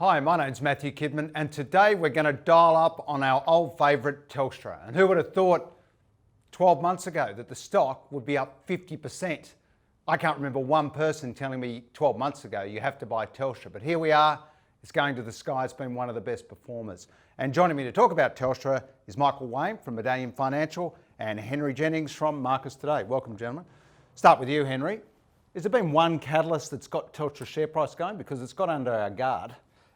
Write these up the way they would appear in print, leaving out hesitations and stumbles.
Hi, my name's Matthew Kidman, and today we're going to dial up on our old favourite Telstra. And who would have thought 12 months ago that the stock would be up 50%? I can't remember one person telling me 12 months ago you have to buy Telstra, but here we are. It's going to the sky. It's been one of the best performers. And joining me to talk about Telstra is Michael Wayne from Medallion Financial and Henry Jennings from Marcus Today. Welcome, gentlemen. Start with you, Henry. Has there been one catalyst that's got Telstra's share price going? Because it's got under our guard.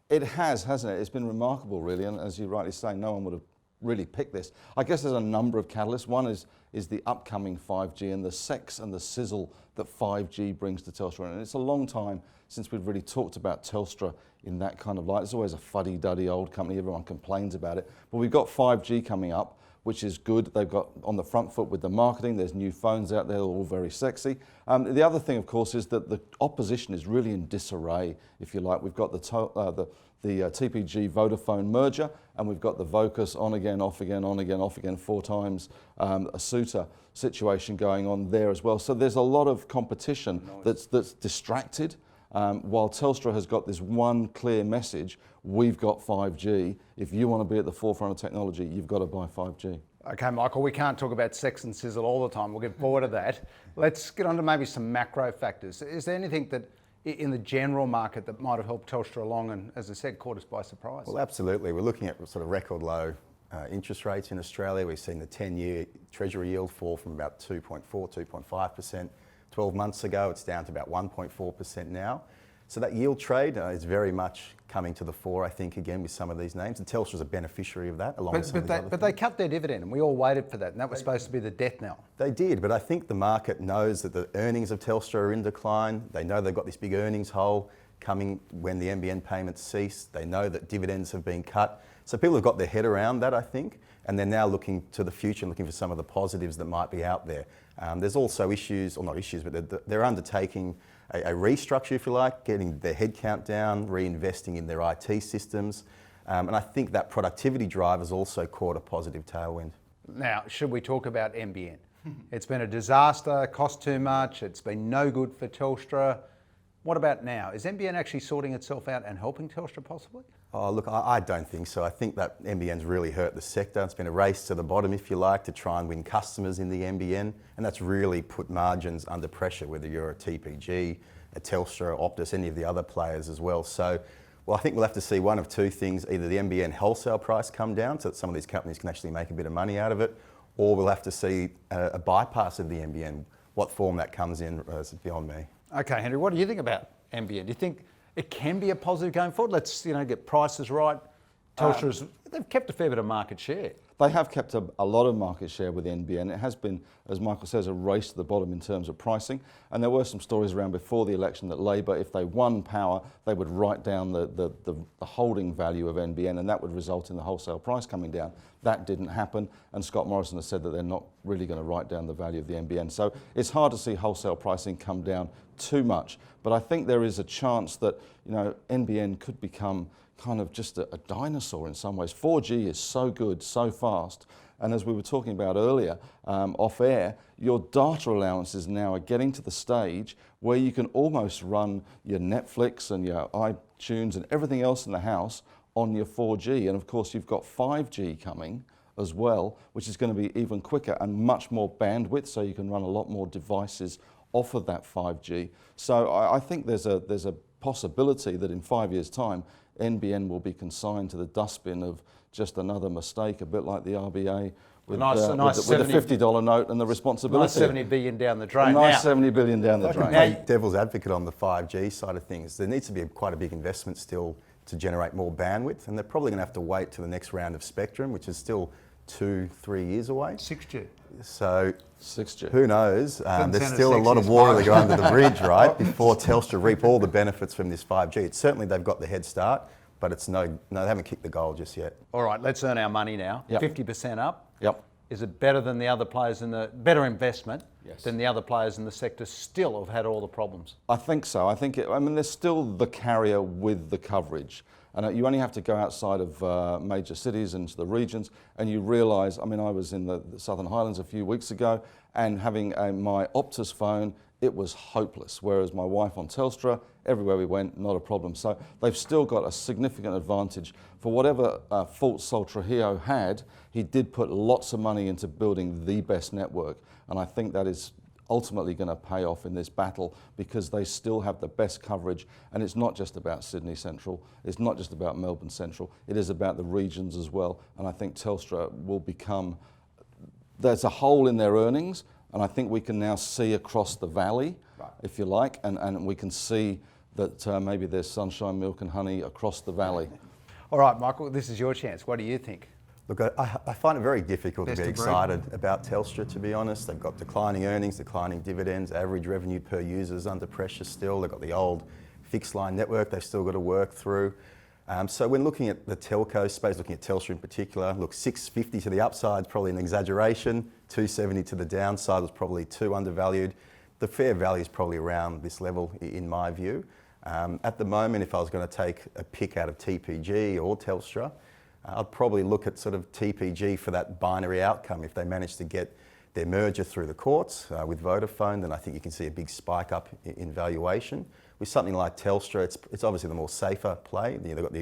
It has, hasn't it? It's been remarkable, really, and as you rightly say, no one would have really picked this. I guess there's a number of catalysts. One is the upcoming 5G and the sex and the sizzle that 5G brings to Telstra. And it's a long time since we've really talked about Telstra in that kind of light. It's always a fuddy-duddy old company. Everyone complains about it. But we've got 5G coming up, which is good. They've got on the front foot with the marketing. There's new phones out there, all very sexy. The other thing, of course, is that the opposition is really in disarray, if you like. We've got the TPG Vodafone merger, and we've got the Vocus on again, off again, on again, off again, 4 times a suitor situation going on there as well. So there's a lot of competition that's distracted. While Telstra has got this one clear message, we've got 5G. If you want to be at the forefront of technology, you've got to buy 5G. Okay, Michael, we can't talk about sex and sizzle all the time. We'll get bored of that. Let's get on to maybe some macro factors. Is there anything that in the general market that might have helped Telstra along and, as I said, caught us by surprise? Well, absolutely. We're looking at sort of record low interest rates in Australia. We've seen the 10-year Treasury yield fall from about 2.4, 2.5%. 12 months ago, it's down to about 1.4% now. So that yield trade is very much coming to the fore, I think, again, with some of these names. And Telstra's a beneficiary of that, along with some of these other But they cut their dividend, and we all waited for that, and that was supposed to be the death knell. They did, but I think the market knows that the earnings of Telstra are in decline. They know they've got this big earnings hole coming when the NBN payments cease. They know that dividends have been cut. So people have got their head around that, I think, and they're now looking to the future and looking for some of the positives that might be out there. There's also issues, or not issues, but they're undertaking a restructure, if you like, getting their headcount down, reinvesting in their IT systems. And I think that productivity drive has also caught a positive tailwind. Now, should we talk about NBN? It's been a disaster, cost too much, it's been no good for Telstra. What about now? Is NBN actually sorting itself out and helping Telstra possibly? Oh, look, I don't think so. I think that NBN's really hurt the sector. It's been a race to the bottom, if you like, to try and win customers in the NBN, and that's really put margins under pressure, whether you're a TPG, a Telstra, Optus, any of the other players as well. So, well, I think we'll have to see one of two things: either the NBN wholesale price come down so that some of these companies can actually make a bit of money out of it, or we'll have to see a bypass of the NBN. What form that comes in is beyond me. Okay, Henry, what do you think about NBN? Do you think it can be a positive going forward? Let's get prices right. Telstra's they've kept a fair bit of market share. They have kept a lot of market share with NBN. It has been, as Michael says, a race to the bottom in terms of pricing. And there were some stories around before the election that Labor, if they won power, they would write down the holding value of NBN, and that would result in the wholesale price coming down. That didn't happen, and Scott Morrison has said that they're not really going to write down the value of the NBN. So it's hard to see wholesale pricing come down too much. But I think there is a chance that NBN could become kind of just a dinosaur in some ways. 4G is so good, so fast, and as we were talking about earlier off air, your data allowances now are getting to the stage where you can almost run your Netflix and your iTunes and everything else in the house on your 4G, and of course you've got 5G coming as well, which is going to be even quicker and much more bandwidth, so you can run a lot more devices off of that 5G. So I think there's a possibility that in 5 years' time, NBN will be consigned to the dustbin of just another mistake, a bit like the RBA with the $50 note and the responsibility. Nice 70 billion down the drain. Nice 70 billion down the drain. Play devil's advocate on the 5G side of things. There needs to be quite a big investment still to generate more bandwidth, and they're probably going to have to wait to the next round of spectrum, which is still 2-3 years away. 6G. So 6G. Who knows? There's still a lot of water to go under the bridge, right, before Telstra reap all the benefits from this 5G. It's certainly they've got the head start, but it's no, they haven't kicked the goal just yet. All right, let's earn our money now. Yep. 50% up. Yep. Is it better than the other players better investment Yes. than the other players in the sector still have had all the problems? I think so. I mean, there's still the carrier with the coverage. And you only have to go outside of major cities into the regions and you realise, I mean, I was in the Southern Highlands a few weeks ago and having my Optus phone it was hopeless. Whereas my wife on Telstra, everywhere we went, not a problem. So they've still got a significant advantage. For whatever faults Sol Trujillo had, he did put lots of money into building the best network. And I think that is ultimately going to pay off in this battle because they still have the best coverage. And it's not just about Sydney Central, it's not just about Melbourne Central, it is about the regions as well. And I think Telstra will become, there's a hole in their earnings, and I think we can now see across the valley, right, if you like, and we can see that maybe there's sunshine, milk and honey across the valley. All right, Michael, this is your chance. What do you think? Look, I find it very difficult Best to be of breed. excited about Telstra, to be honest. They've got declining earnings, declining dividends, average revenue per user is under pressure still. They've got the old fixed line network they've still got to work through. So when looking at the telco space, looking at Telstra in particular, look, 650 to the upside is probably an exaggeration, 270 to the downside was probably too undervalued. The fair value is probably around this level in my view. At the moment, if I was going to take a pick out of TPG or Telstra, I'd probably look at sort of TPG for that binary outcome. If they manage to get their merger through the courts with Vodafone, then I think you can see a big spike up in valuation. With something like Telstra, it's obviously the more safer play. You know, they've got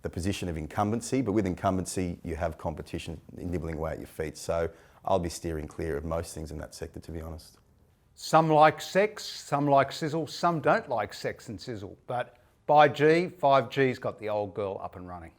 the position of incumbency, but with incumbency, you have competition nibbling away at your feet. So I'll be steering clear of most things in that sector, to be honest. Some like sex, some like sizzle, some don't like sex and sizzle. But by G, 5G's got the old girl up and running.